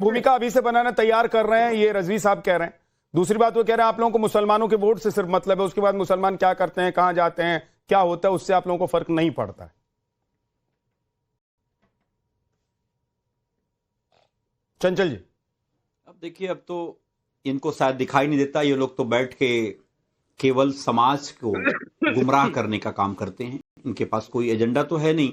भूमिका अभी से बनाना तैयार कर रहे हैं, ये रजवी साहब कह रहे हैं। दूसरी बात वो कह रहे हैं आप लोगों को मुसलमानों के वोट से सिर्फ मतलब है, उसके बाद मुसलमान क्या करते हैं, कहां जाते हैं, क्या होता है, उससे आप लोगों को फर्क नहीं पड़ता है। चंचल जी, अब देखिए, अब तो इनको शायद दिखाई नहीं देता, ये लोग तो बैठ के केवल समाज को गुमराह करने का काम करते हैं। इनके पास कोई एजेंडा तो है नहीं।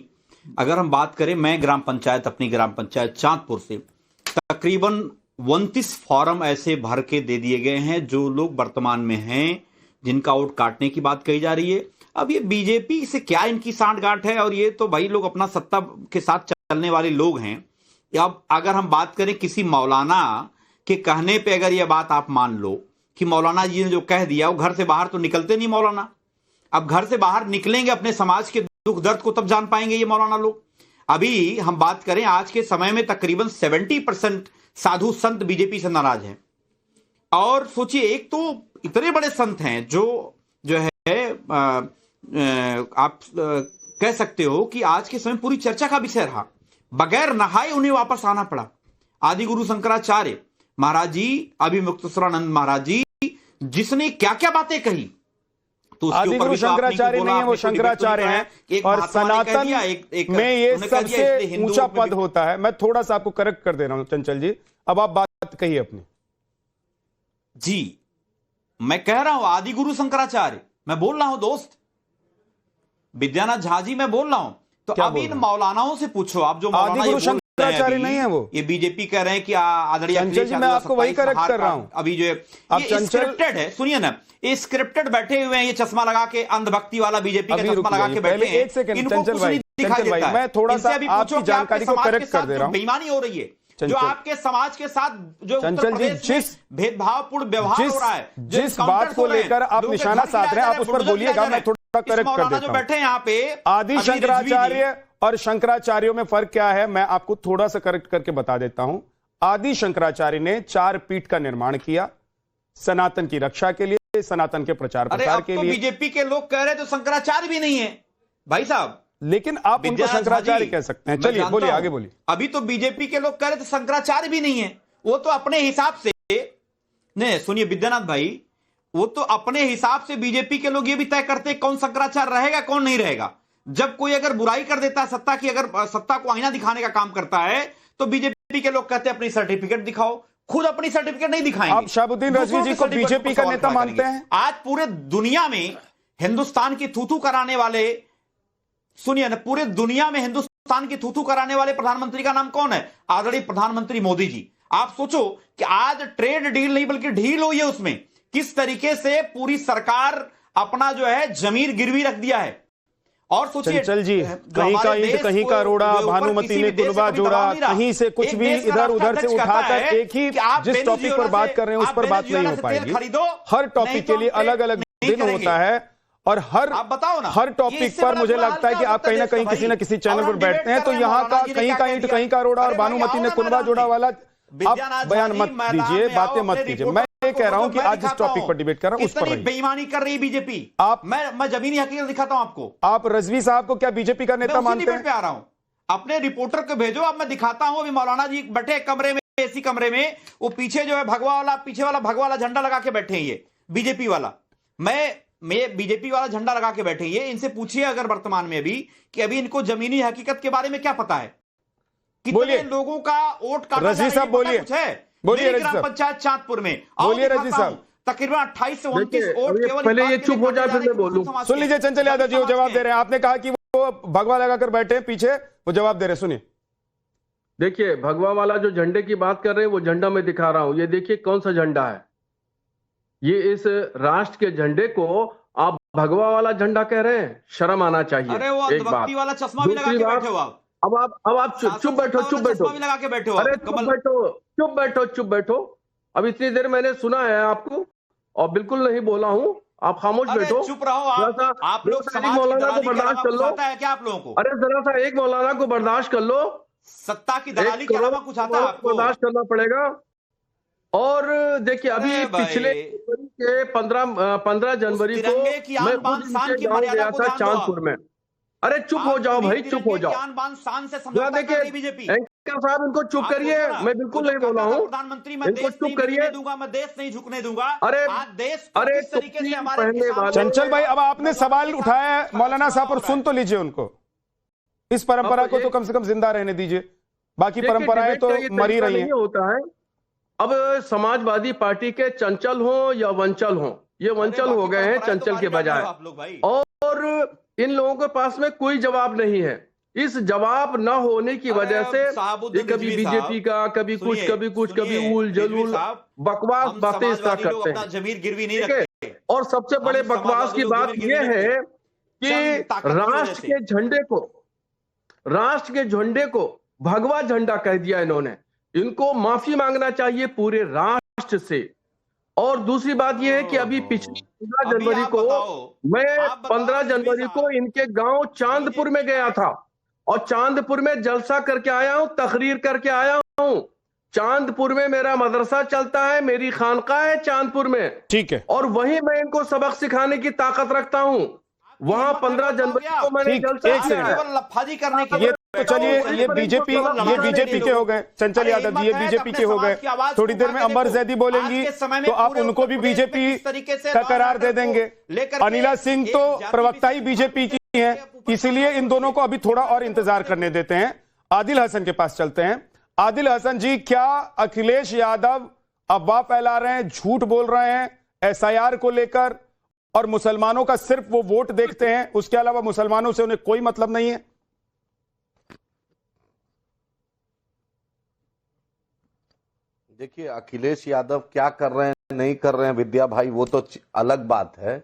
अगर हम बात करें, मैं ग्राम पंचायत, अपनी ग्राम पंचायत चांदपुर से तकरीबन 29 फॉर्म ऐसे भर के दे दिए गए हैं जो लोग वर्तमान में हैं, जिनका वोट काटने की बात कही जा रही है। अब ये बीजेपी से क्या इनकी सांठगांठ है, और ये तो भाई लोग अपना सत्ता के साथ चलने वाले लोग हैं। अब अगर हम बात करें किसी मौलाना के कहने पे, अगर ये बात आप मान लो कि मौलाना जी ने जो कह दिया, वो घर से बाहर तो निकलते नहीं मौलाना। अब घर से बाहर निकलेंगे, अपने समाज के दुख दर्द को तब जान पाएंगे ये मौलाना लोग। अभी हम बात करें, आज के समय में तकरीबन 70% साधु संत बीजेपी से नाराज हैं। और सोचिए, एक तो इतने बड़े संत हैं जो है आप कह सकते हो कि आज के समय पूरी चर्चा का विषय रहा। बगैर नहाए उन्हें वापस आना पड़ा। आदि गुरु शंकराचार्य महाराज जी, अभी मुक्तेश्वरानंद महाराज जी, जिसने क्या क्या बातें कही, तो आदि गुरु शंकराचार्य नहीं है, वो शंकराचार्य हैं। और सनातन में ये सबसे ऊंचा पद होता है। मैं थोड़ा सा आपको करेक्ट कर दे रहा हूं चंचल जी, अब आप बात कहिए अपनी। जी, मैं कह रहा हूं आदि गुरु शंकराचार्य, मैं बोल रहा हूं दोस्त विद्यानाथ झा जी, मैं बोल रहा हूं। तो अब इन मौलानाओं से पूछो, आप जो मौलाना ये शंकराचार्य नहीं है, वो ये बीजेपी कह रहे हैं कि आदरणीय अखिलेश, मैं आपको वही करेक्ट कर रहा हूं। अभी जो ये स्क्रिप्टेड है, सुनिए ना, ये स्क्रिप्टेड बैठे हुए हैं, ये चश्मा लगा के, अंधभक्ति वाला बीजेपी का चश्मा लगा के बैठे हैं। एक सेकंड चंचल भाई, मैं थोड़ा सा आपकी जानकारी को करेक्ट कर दे रहा हूं। बेईमानी हो रही है जो आपके समाज के साथ, जो चंचल जी जिस भेदभावपूर्ण व्यवहार हो रहा है, जिस बात को लेकर आप निशाना साध रहे हैं, आप उस पर बोलिएगा, मैं थोड़ा करेक्ट कर देता हूं। बैठे यहाँ पे आदि शंकराचार्य और शंकराचार्यों में फर्क क्या है, मैं आपको थोड़ा सा करेक्ट करके बता देता हूं। आदि शंकराचार्य ने 4 पीठ का निर्माण किया सनातन की रक्षा के लिए, सनातन के प्रचार प्रसार के लिए। बीजेपी के लोग कह रहे तो शंकराचार्य भी नहीं है भाई साहब, लेकिन आप उनको शंकराचार्य कह सकते हैं। चलिए बोलिए, आगे बोलिए। अभी तो बीजेपी के लोग कह रहे तो शंकराचार्य भी नहीं है, वो तो अपने हिसाब से नहीं। सुनिए विद्यानाथ भाई, वो तो अपने हिसाब से बीजेपी के लोग ये भी तय करते हैं कौन शंकराचार्य रहेगा कौन नहीं रहेगा। जब कोई अगर बुराई कर देता है सत्ता की, अगर सत्ता को आईना दिखाने का काम करता है, तो बीजेपी के लोग कहते हैं अपनी सर्टिफिकेट दिखाओ, खुद अपनी सर्टिफिकेट नहीं दिखाएंगे। आप शाहबुद्दीन रजवी जी को बीजेपी का नेता मानते हैं? आज पूरे दुनिया में हिंदुस्तान की थूथू कराने वाले, सुनिए ना, पूरे दुनिया में हिंदुस्तान की थूथू कराने वाले प्रधानमंत्री का नाम कौन है? आदरणीय प्रधानमंत्री मोदी जी। आप सोचो कि आज ट्रेड डील नहीं बल्कि ढील हुई है, उसमें किस तरीके से पूरी सरकार अपना जो है जमीर गिरवी रख दिया है। और सोचिए चंचल जी, कहीं का ईंट कहीं का रोड़ा, भानुमति ने कुनबा जोड़ा, कहीं से कुछ भी इधर उधर से उठाकर एक ही जिस टॉपिक पर बात कर रहे हैं उस पर बात नहीं हो पाएगी। हर टॉपिक के लिए अलग अलग दिन होता है, और हर टॉपिक पर मुझे लगता है कि आप कहीं ना कहीं किसी न किसी चैनल पर बैठते हैं, तो यहाँ का कहीं का ईंट कहीं का रोड़ा और भानुमति ने कुनबा जोड़ा वाला आप बयान मत दीजिए, बातें मत कीजिए। मैं ये कह रहा हूं कि आज जिस टॉपिक पर डिबेट कर रहा हूं उस पर बेईमानी कर रही है बीजेपी। मैं जमीनी हकीकत दिखाता हूं आपको। आप रजवी साहब को क्या बीजेपी का नेता मानते हैं? पे आ रहा हूं, अपने रिपोर्टर को भेजो, अब मैं दिखाता हूं। अभी मौलाना जी बैठे कमरे में, एसी कमरे में, वो पीछे जो है भगवा वाला, पीछे वाला भगवा वाला झंडा लगा के बैठे हैं, ये बीजेपी वाला। मैं बीजेपी वाला झंडा लगा के बैठे, ये इनसे पूछिए अगर वर्तमान में अभी कि अभी इनको जमीनी हकीकत के बारे में क्या पता है, कितने लोगों का वोट काटा। रजवी साहब बोलिए, बोलिए रजवी साहब। पंचायत चांदपुर में बोलिए रजवी साहब। तकरीबन 28 से 29 वोट केवल। पहले ये चुप हो जाए फिर मैं बोलूं। सुन लीजिए, चंचल यादव जी वो जवाब दे रहे हैं। आपने कहा कि वो भगवा लगाकर बैठे हैं पीछे, वो जवाब दे रहे हैं, सुनिए। देखिए, भगवा वाला जो झंडे की बात कर रहे हैं वो झंडा मैं दिखा रहा हूं। ये देखिए कौन सा झंडा है। ये इस राष्ट्र के झंडे को आप भगवा वाला झंडा कह रहे हैं, शर्म आना चाहिए। अरे वो अंधभक्ति वाला चश्मा भी लगा के बैठे हो आप। अब आप चुप बैठो, चुप बैठो, लगा के बैठे हो। अरे चुप बैठो। अब इतनी देर मैंने सुना है आपको और बिल्कुल नहीं बोला हूं, आप खामोश बैठो। चुप रहो आप लोग। मौलाना को बर्दाश्त कर लो। है क्या आप लोगों को? अरे जरा सा एक मौलाना को बर्दाश्त कर लो। सत्ता की दलाली के अलावा कुछ आता है आपको? बर्दाश्त करना पड़ेगा। और देखिए, अभी पिछले 15 जनवरी को मैं खुद गया था चांदपुर में। अरे चुप हो जाओ भाई, चुप हो जाओ। शान से जरा देखिए बीजेपी एंकर साहब, इनको चुप करिए। मैं बिल्कुल नहीं बोला हूँ, प्रधानमंत्री मैं इनको देश चुप नहीं करिए। बिकने दूंगा, मैं देश नहीं झुकने दूंगा। अरे आज देश को अरे किस तरीके से हमारे पहले वाले चंचल भाई, अब आपने सवाल उठाया है मौलाना साहब पर, सुन तो लीजिए उनको। इस परंपरा को तो कम से कम जिंदा रहने दीजिए, बाकी परंपराएं तो मरी रही हैं। होता है अब समाजवादी पार्टी के चंचल हो या वंचल हो, ये वंचल हो गए हैं चंचल के बजाय, और इन लोगों के पास में कोई जवाब नहीं है। इस जवाब न होने की वजह से ये कभी बीजेपी का, कभी कुछ, कभी कुछ, कभी उल जलूल बकवास बातें स्टार्ट करते हैं। जमीर गिरवी नहीं रखते। और सबसे बड़े बकवास की बात यह है कि राष्ट्र के झंडे को भगवा झंडा कह दिया इन्होंने। इनको माफी मांगना चाहिए पूरे राष्ट्र से। और दूसरी बात यह है कि अभी पिछली 15 जनवरी को मैं 15 जनवरी को इनके गांव चांदपुर में गया था और चांदपुर में जलसा करके आया हूं, तकरीर करके आया हूं। चांदपुर में मेरा मदरसा चलता है, मेरी खानका है चांदपुर में, ठीक है, और वहीं मैं इनको सबक सिखाने की ताकत रखता हूं। वहां 15 जनवरी को मैंने जलसा करने के ये तो चलिए, ये बीजेपी के हो गए चंचल यादव जी, ये बीजेपी के हो गए। थोड़ी देर में अंबर जैदी बोलेंगी तो आप उनको भी बीजेपी का करार दे देंगे। अनिला सिंह तो प्रवक्ता ही बीजेपी की है, इसीलिए इन दोनों को अभी थोड़ा और इंतजार करने देते हैं। आदिल हसन के पास चलते हैं। आदिल हसन जी, क्या अखिलेश यादव अफवाह फैला रहे हैं, झूठ बोल रहे हैं एसआईआर को लेकर, और मुसलमानों का सिर्फ वो वोट देखते हैं, उसके अलावा मुसलमानों से उन्हें कोई मतलब नहीं है? देखिए, अखिलेश यादव क्या कर रहे हैं नहीं कर रहे हैं विद्या भाई, वो तो अलग बात है।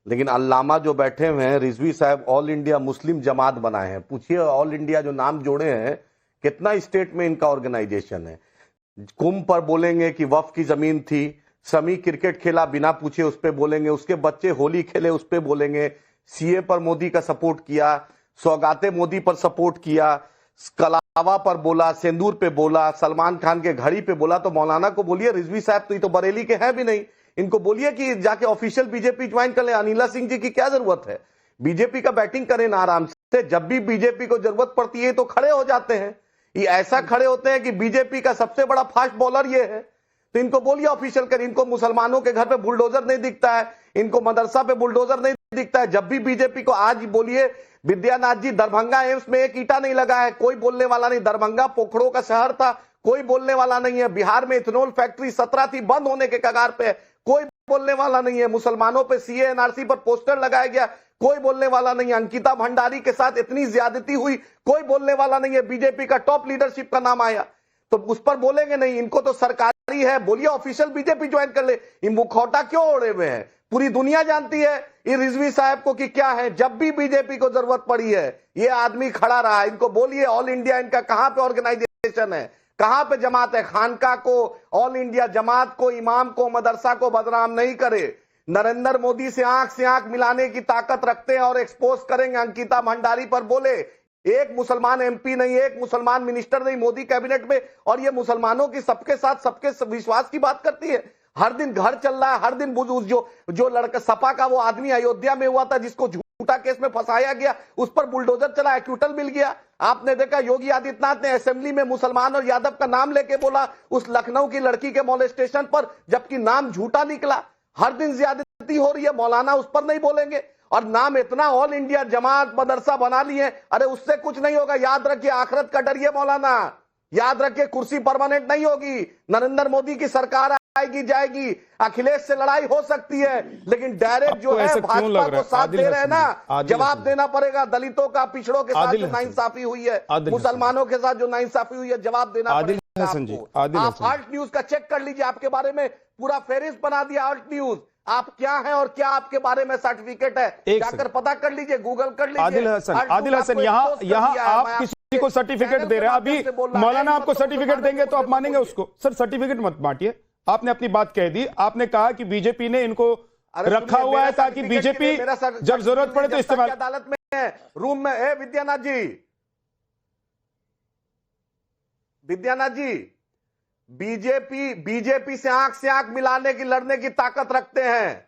लेकिन अल्लामा जो बैठे हुए हैं, रिजवी साहब ऑल इंडिया मुस्लिम जमात बनाए हैं। पूछिए ऑल इंडिया जो नाम जोड़े हैं, कितना स्टेट में इनका ऑर्गेनाइजेशन है। कुंभ पर बोलेंगे कि वफ की जमीन थी, समी क्रिकेट खेला बिना पूछे उस पर बोलेंगे, उसके बच्चे होली खेले उस पर बोलेंगे, सीए पर मोदी का सपोर्ट किया, सौगाते मोदी पर सपोर्ट किया, कलावा पर बोला, सिंदूर पे बोला, सलमान खान के घड़ी पे बोला। तो मौलाना को बोलिए, रिजवी साहब तो ये तो बरेली के हैं भी नहीं, इनको बोलिए कि जाके ऑफिशियल बीजेपी ज्वाइन कर ले। अनिला सिंह जी की क्या जरूरत है, बीजेपी का बैटिंग करें ना आराम से। जब भी बीजेपी को जरूरत पड़ती है तो खड़े हो जाते हैं, ये ऐसा खड़े होते हैं कि बीजेपी का सबसे बड़ा फास्ट बॉलर ये है। तो इनको बोलिए ऑफिशियल कर। इनको मुसलमानों के घर पे बुलडोजर नहीं दिखता है, इनको मदरसा पे बुलडोजर नहीं दिखता है। जब भी बीजेपी को, आज बोलिए विद्यानाथ जी, दरभंगा एम्स में एक ईंटा नहीं लगा है, कोई बोलने वाला नहीं। दरभंगा पोखड़ों का शहर था, कोई बोलने वाला नहीं है। बिहार में इथेनॉल फैक्ट्री 17 थी, बंद होने के कगार पे है, कोई बोलने वाला नहीं है। मुसलमानों पे सीए एनआरसी पर पोस्टर लगाया गया, कोई बोलने वाला नहीं है। अंकिता भंडारी के साथ इतनी ज्यादती हुई, कोई बोलने वाला नहीं है। बीजेपी का टॉप लीडरशिप का नाम आया तो उस पर बोलेंगे नहीं। इनको तो सरकारी है, बोलिए ऑफिशियल बीजेपी ज्वाइन कर ले। ये मुखौटा क्यों ओढ़े हुए हैं? पूरी दुनिया जानती है ये रिजवी साहब को कि क्या है। जब भी बीजेपी को जरूरत पड़ी है ये आदमी खड़ा रहा। इनको बोलिए ऑल इंडिया इनका कहां पे ऑर्गेनाइजेशन है, कहां पे जमात है। खानका को, ऑल इंडिया जमात को, इमाम को, मदरसा को बदनाम नहीं करे। नरेंद्र मोदी से आंख मिलाने की ताकत रखते हैं और एक्सपोज करेंगे। अंकिता भंडारी पर बोले, एक मुसलमान एमपी नहीं, एक मुसलमान मिनिस्टर नहीं मोदी कैबिनेट में, और ये मुसलमानों की सबके साथ सबके विश्वास की बात करती है। हर दिन घर चल रहा है, हर दिन जो लड़का सपा का वो आदमी अयोध्या में हुआ था जिसको झूठा केस में फंसाया गया, उस पर बुलडोजर चला, एक्यूटल मिल गया। आपने देखा योगी आदित्यनाथ ने असेंबली में मुसलमान और यादव का नाम लेके बोला उस लखनऊ की लड़की के मॉलेस्टेशन पर, जबकि नाम झूठा निकला। हर दिन ज्यादती हो रही है, मौलाना उस पर नहीं बोलेंगे। और नाम इतना ऑल इंडिया जमात मदरसा बना लिए, अरे उससे कुछ नहीं होगा। याद रखिए, आखिरत का डर ये मौलाना, याद रखिए कुर्सी परमानेंट नहीं होगी। नरेंद्र मोदी की सरकार आएगी जाएगी, अखिलेश से लड़ाई हो सकती है, लेकिन डायरेक्ट जो है भाजपा को साथ दे रहे हैं ना, जवाब देना पड़ेगा। दलितों का, पिछड़ों के साथ जो नाइंसाफी हुई है, मुसलमानों के साथ जो नाइंसाफी हुई है, जवाब देना पड़ेगा आपको। आप आल्ट न्यूज का चेक कर लीजिए, आपके बारे में पूरा फेरिस्त बना दिया आल्ट न्यूज। आप क्या हैं और क्या आपके बारे में सर्टिफिकेट है, जाकर पता कर लीजिए, गूगल कर लीजिए। आदिल हसन यहाँ आप किसी को सर्टिफिकेट दे रहे हैं, अभी मौलाना आपको सर्टिफिकेट देंगे तो आप मानेंगे उसको? सर सर्टिफिकेट मत बांटिए, आपने अपनी बात कह दी। आपने कहा कि बीजेपी ने इनको रखा हुआ है ताकि बीजेपी जब जरूरत पड़े तो इस्तेमाल। अदालत में है, रूम में है। विद्यानाथ जी, बीजेपी से आंख मिलाने की, लड़ने की ताकत रखते हैं।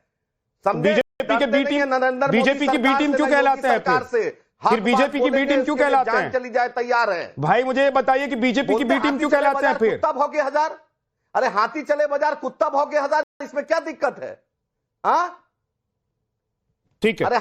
बीजेपी के बी टीम, बीजेपी की बी टीम क्यों कहलाते हैं? सरकार से फिर बीजेपी की बी टीम क्यों कहलाते हैं? चली जाए तैयार है भाई मुझे ये बताइए कि बीजेपी की बी टीम क्यों कहलाते हैं फिर? कुत्ता भौंके हजार, अरे हाथी चले बाजार कुत्ता भौंके हजार, इसमें क्या दिक्कत है? हाँ ठीक है। अरे